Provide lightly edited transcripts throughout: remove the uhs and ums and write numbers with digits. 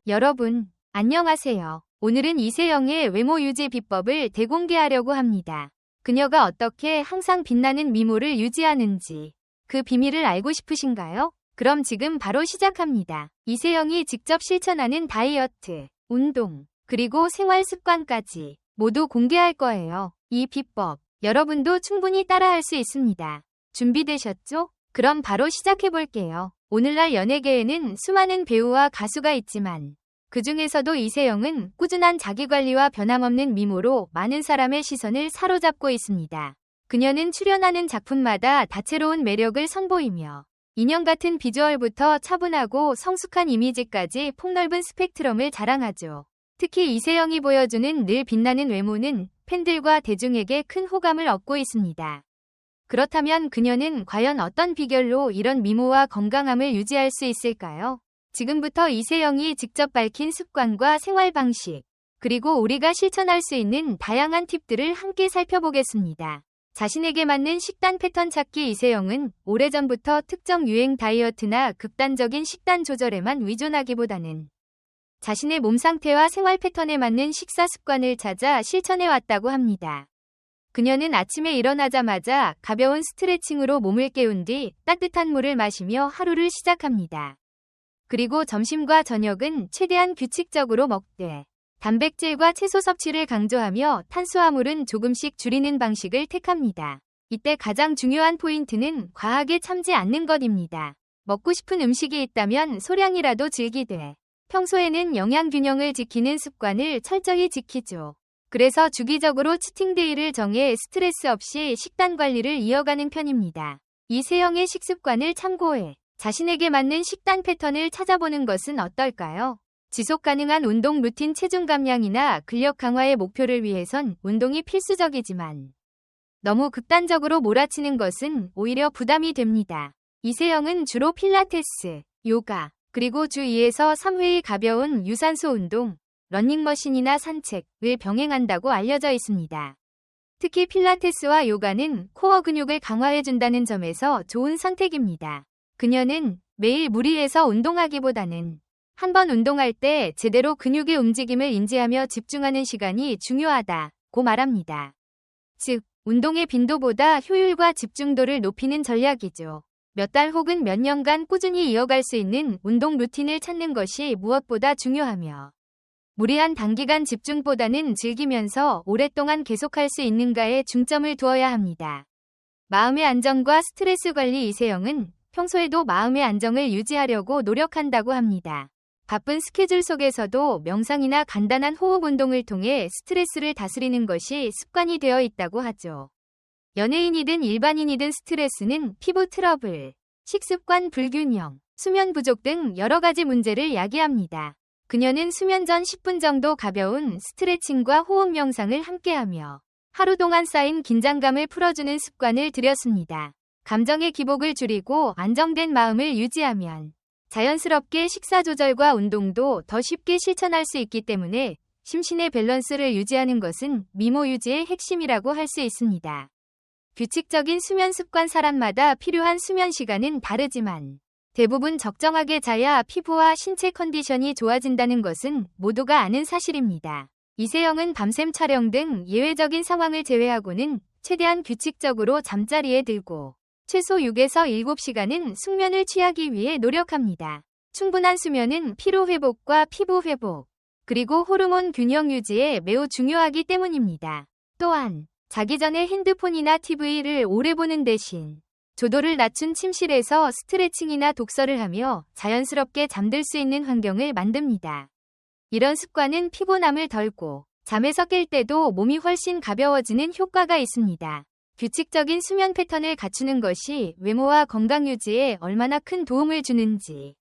여러분, 안녕하세요. 오늘은 이세영의 외모 유지 비법을 대공개하려고 합니다. 그녀가 어떻게 항상 빛나는 미모를 유지하는지 그 비밀을 알고 싶으신가요? 그럼 지금 바로 시작합니다. 이세영이 직접 실천하는 다이어트, 운동, 그리고 생활 습관까지 모두 공개할 거예요. 이 비법, 여러분도 충분히 따라할 수 있습니다. 준비되셨죠? 그럼 바로 시작해볼게요. 오늘날 연예계에는 수많은 배우와 가수가 있지만 그 중에서도 이세영은 꾸준한 자기관리와 변함없는 미모로 많은 사람의 시선을 사로잡고 있습니다. 그녀는 출연하는 작품마다 다채로운 매력을 선보이며 인형 같은 비주얼부터 차분하고 성숙한 이미지까지 폭넓은 스펙트럼을 자랑하죠. 특히 이세영이 보여주는 늘 빛나는 외모는 팬들과 대중에게 큰 호감을 얻고 있습니다. 그렇다면 그녀는 과연 어떤 비결로 이런 미모와 건강함을 유지할 수 있을까요? 지금부터 이세영이 직접 밝힌 습관과 생활 방식, 그리고 우리가 실천할 수 있는 다양한 팁들을 함께 살펴보겠습니다. 자신에게 맞는 식단 패턴 찾기. 이세영은 오래전부터 특정 유행 다이어트나 극단적인 식단 조절에만 의존하기보다는 자신의 몸 상태와 생활 패턴에 맞는 식사 습관을 찾아 실천해 왔다고 합니다. 그녀는 아침에 일어나자마자 가벼운 스트레칭으로 몸을 깨운 뒤 따뜻한 물을 마시며 하루를 시작합니다. 그리고 점심과 저녁은 최대한 규칙적으로 먹되 단백질과 채소 섭취를 강조하며 탄수화물은 조금씩 줄이는 방식을 택합니다. 이때 가장 중요한 포인트는 과하게 참지 않는 것입니다. 먹고 싶은 음식이 있다면 소량이라도 즐기되 평소에는 영양 균형을 지키는 습관을 철저히 지키죠. 그래서 주기적으로 치팅데이를 정해 스트레스 없이 식단 관리를 이어가는 편입니다. 이세영의 식습관을 참고해 자신에게 맞는 식단 패턴을 찾아보는 것은 어떨까요? 지속 가능한 운동 루틴. 체중 감량이나 근력 강화의 목표를 위해선 운동이 필수적이지만 너무 극단적으로 몰아치는 것은 오히려 부담이 됩니다. 이세영은 주로 필라테스, 요가, 그리고 주 2에서 3회의 가벼운 유산소 운동, 러닝머신이나 산책을 병행한다고 알려져 있습니다. 특히 필라테스와 요가는 코어 근육을 강화해준다는 점에서 좋은 선택입니다. 그녀는 매일 무리해서 운동하기보다는 한 번 운동할 때 제대로 근육의 움직임을 인지하며 집중하는 시간이 중요하다고 말합니다. 즉, 운동의 빈도보다 효율과 집중도를 높이는 전략이죠. 몇 달 혹은 몇 년간 꾸준히 이어갈 수 있는 운동 루틴을 찾는 것이 무엇보다 중요하며 무리한 단기간 집중보다는 즐기면서 오랫동안 계속할 수 있는가에 중점을 두어야 합니다. 마음의 안정과 스트레스 관리. 이세영은 평소에도 마음의 안정을 유지하려고 노력한다고 합니다. 바쁜 스케줄 속에서도 명상이나 간단한 호흡 운동을 통해 스트레스를 다스리는 것이 습관이 되어 있다고 하죠. 연예인이든 일반인이든 스트레스는 피부 트러블, 식습관 불균형, 수면 부족 등 여러 가지 문제를 야기합니다. 그녀는 수면 전 10분 정도 가벼운 스트레칭과 호흡 명상을 함께하며 하루 동안 쌓인 긴장감을 풀어주는 습관을 들였습니다. 감정의 기복을 줄이고 안정된 마음을 유지하면 자연스럽게 식사 조절과 운동도 더 쉽게 실천할 수 있기 때문에 심신의 밸런스를 유지하는 것은 미모 유지의 핵심이라고 할 수 있습니다. 규칙적인 수면 습관. 사람마다 필요한 수면 시간은 다르지만 대부분 적정하게 자야 피부와 신체 컨디션이 좋아진다는 것은 모두가 아는 사실입니다. 이세영은 밤샘 촬영 등 예외적인 상황을 제외하고는 최대한 규칙적으로 잠자리에 들고 최소 6에서 7시간은 숙면을 취하기 위해 노력합니다. 충분한 수면은 피로 회복과 피부 회복, 그리고 호르몬 균형 유지에 매우 중요하기 때문입니다. 또한 자기 전에 핸드폰이나 TV를 오래 보는 대신 조도를 낮춘 침실에서 스트레칭이나 독서를 하며 자연스럽게 잠들 수 있는 환경을 만듭니다. 이런 습관은 피곤함을 덜고 잠에서 깰 때도 몸이 훨씬 가벼워지는 효과가 있습니다. 규칙적인 수면 패턴을 갖추는 것이 외모와 건강 유지에 얼마나 큰 도움을 주는지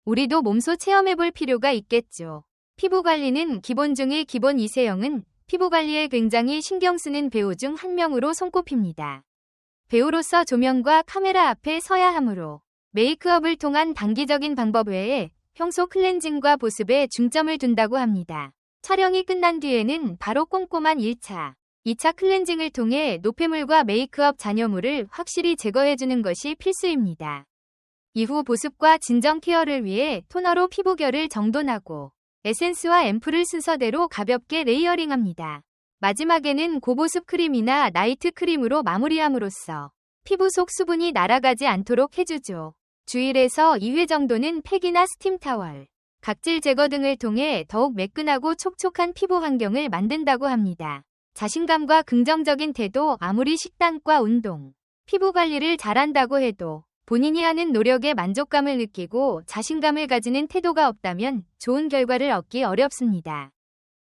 우리도 몸소 체험해볼 필요가 있겠죠. 피부 관리는 기본 중의 기본. 이세영은 피부 관리에 굉장히 신경 쓰는 배우 중 한 명으로 손꼽힙니다. 배우로서 조명과 카메라 앞에 서야 하므로 메이크업을 통한 단기적인 방법 외에 평소 클렌징과 보습에 중점을 둔다고 합니다. 촬영이 끝난 뒤에는 바로 꼼꼼한 1차, 2차 클렌징을 통해 노폐물과 메이크업 잔여물을 확실히 제거해주는 것이 필수입니다. 이후 보습과 진정 케어를 위해 토너로 피부결을 정돈하고 에센스와 앰플을 순서대로 가볍게 레이어링합니다. 마지막에는 고보습 크림이나 나이트 크림으로 마무리함으로써 피부 속 수분이 날아가지 않도록 해주죠. 주 1에서 2회 정도는 팩이나 스팀 타월, 각질 제거 등을 통해 더욱 매끈하고 촉촉한 피부 환경을 만든다고 합니다. 자신감과 긍정적인 태도. 아무리 식단과 운동, 피부 관리를 잘한다고 해도 본인이 하는 노력에 만족감을 느끼고 자신감을 가지는 태도가 없다면 좋은 결과를 얻기 어렵습니다.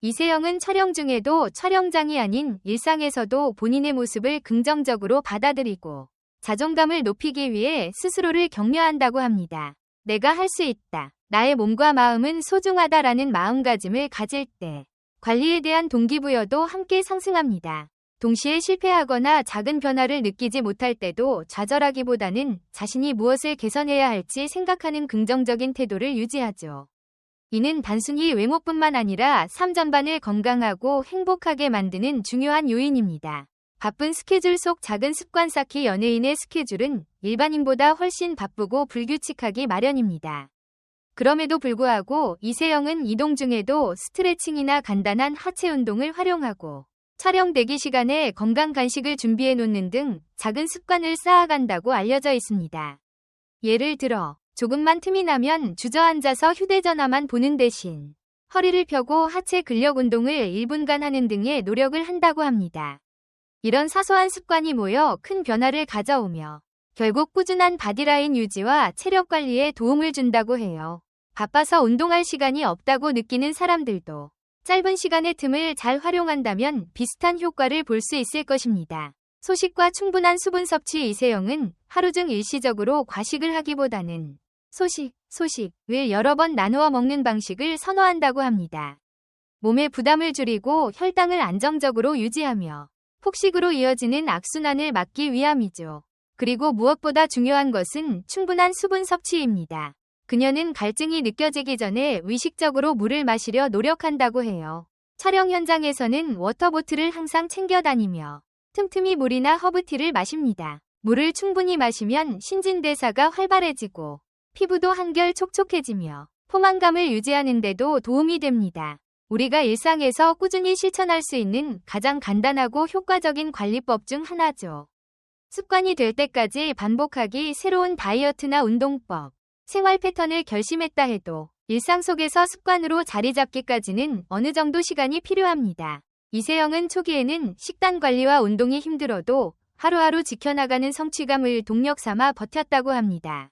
이세영은 촬영 중에도 촬영장이 아닌 일상에서도 본인의 모습을 긍정적으로 받아들이고 자존감을 높이기 위해 스스로를 격려한다고 합니다. 내가 할 수 있다. 나의 몸과 마음은 소중하다라는 마음가짐을 가질 때 관리에 대한 동기부여도 함께 상승합니다. 동시에 실패하거나 작은 변화를 느끼지 못할 때도 좌절하기보다는 자신이 무엇을 개선해야 할지 생각하는 긍정적인 태도를 유지하죠. 이는 단순히 외모뿐만 아니라 삶 전반을 건강하고 행복하게 만드는 중요한 요인입니다. 바쁜 스케줄 속 작은 습관 쌓기. 연예인의 스케줄은 일반인보다 훨씬 바쁘고 불규칙하기 마련입니다. 그럼에도 불구하고 이세영은 이동 중에도 스트레칭이나 간단한 하체 운동을 활용하고 촬영 대기 시간에 건강 간식을 준비해 놓는 등 작은 습관을 쌓아간다고 알려져 있습니다. 예를 들어 조금만 틈이 나면 주저앉아서 휴대전화만 보는 대신 허리를 펴고 하체 근력 운동을 1분간 하는 등의 노력을 한다고 합니다. 이런 사소한 습관이 모여 큰 변화를 가져오며 결국 꾸준한 바디라인 유지와 체력 관리에 도움을 준다고 해요. 바빠서 운동할 시간이 없다고 느끼는 사람들도 짧은 시간의 틈을 잘 활용한다면 비슷한 효과를 볼 수 있을 것입니다. 소식과 충분한 수분 섭취. 이세영은 하루 중 일시적으로 과식을 하기보다는 소식을 여러 번 나누어 먹는 방식을 선호한다고 합니다. 몸의 부담을 줄이고 혈당을 안정적으로 유지하며 폭식으로 이어지는 악순환을 막기 위함이죠. 그리고 무엇보다 중요한 것은 충분한 수분 섭취입니다. 그녀는 갈증이 느껴지기 전에 의식적으로 물을 마시려 노력한다고 해요. 촬영 현장에서는 워터보틀을 항상 챙겨 다니며 틈틈이 물이나 허브티를 마십니다. 물을 충분히 마시면 신진대사가 활발해지고 피부도 한결 촉촉해지며 포만감을 유지하는 데도 도움이 됩니다. 우리가 일상에서 꾸준히 실천할 수 있는 가장 간단하고 효과적인 관리법 중 하나죠. 습관이 될 때까지 반복하기. 새로운 다이어트나 운동법, 생활 패턴을 결심했다 해도 일상 속에서 습관으로 자리 잡기까지는 어느 정도 시간이 필요합니다. 이세영은 초기에는 식단 관리와 운동이 힘들어도 하루하루 지켜나가는 성취감을 동력 삼아 버텼다고 합니다.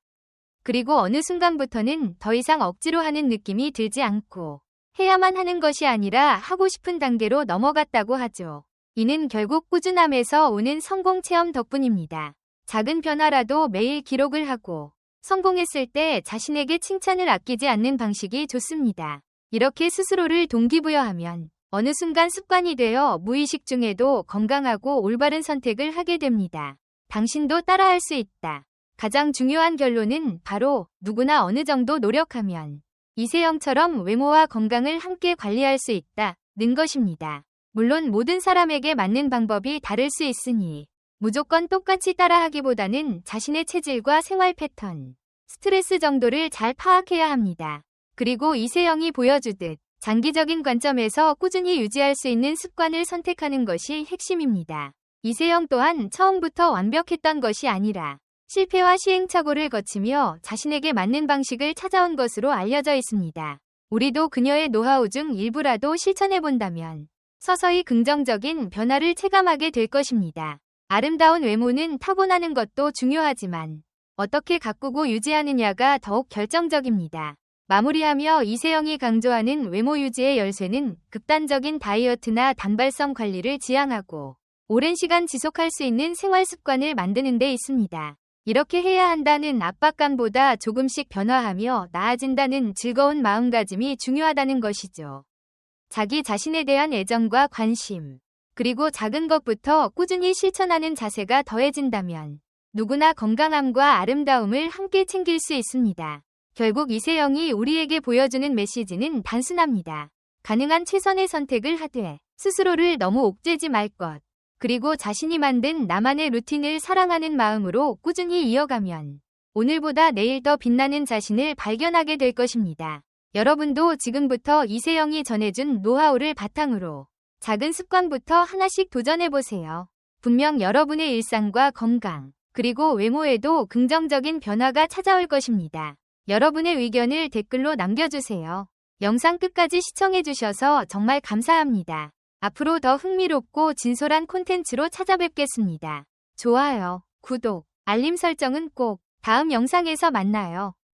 그리고 어느 순간부터는 더 이상 억지로 하는 느낌이 들지 않고 해야만 하는 것이 아니라 하고 싶은 단계로 넘어갔다고 하죠. 이는 결국 꾸준함에서 오는 성공 체험 덕분입니다. 작은 변화라도 매일 기록을 하고 성공했을 때 자신에게 칭찬을 아끼지 않는 방식이 좋습니다. 이렇게 스스로를 동기부여하면 어느 순간 습관이 되어 무의식 중에도 건강하고 올바른 선택을 하게 됩니다. 당신도 따라할 수 있다. 가장 중요한 결론은 바로 누구나 어느 정도 노력하면 이세영처럼 외모와 건강을 함께 관리할 수 있다는 것입니다. 물론 모든 사람에게 맞는 방법이 다를 수 있으니 무조건 똑같이 따라하기보다는 자신의 체질과 생활 패턴, 스트레스 정도를 잘 파악해야 합니다. 그리고 이세영이 보여주듯 장기적인 관점에서 꾸준히 유지할 수 있는 습관을 선택하는 것이 핵심입니다. 이세영 또한 처음부터 완벽했던 것이 아니라 실패와 시행착오를 거치며 자신에게 맞는 방식을 찾아온 것으로 알려져 있습니다. 우리도 그녀의 노하우 중 일부라도 실천해본다면 서서히 긍정적인 변화를 체감하게 될 것입니다. 아름다운 외모는 타고나는 것도 중요하지만 어떻게 가꾸고 유지하느냐가 더욱 결정적입니다. 마무리하며 이세영이 강조하는 외모 유지의 열쇠는 극단적인 다이어트나 단발성 관리를 지향하고 오랜 시간 지속할 수 있는 생활 습관을 만드는 데 있습니다. 이렇게 해야 한다는 압박감보다 조금씩 변화하며 나아진다는 즐거운 마음가짐이 중요하다는 것이죠. 자기 자신에 대한 애정과 관심, 그리고 작은 것부터 꾸준히 실천하는 자세가 더해진다면 누구나 건강함과 아름다움을 함께 챙길 수 있습니다. 결국 이세영이 우리에게 보여주는 메시지는 단순합니다. 가능한 최선의 선택을 하되 스스로를 너무 옥죄지 말 것. 그리고 자신이 만든 나만의 루틴을 사랑하는 마음으로 꾸준히 이어가면 오늘보다 내일 더 빛나는 자신을 발견하게 될 것입니다. 여러분도 지금부터 이세영이 전해준 노하우를 바탕으로 작은 습관부터 하나씩 도전해보세요. 분명 여러분의 일상과 건강, 그리고 외모에도 긍정적인 변화가 찾아올 것입니다. 여러분의 의견을 댓글로 남겨주세요. 영상 끝까지 시청해주셔서 정말 감사합니다. 앞으로 더 흥미롭고 진솔한 콘텐츠로 찾아뵙겠습니다. 좋아요, 구독, 알림 설정은 꼭 다음 영상에서 만나요.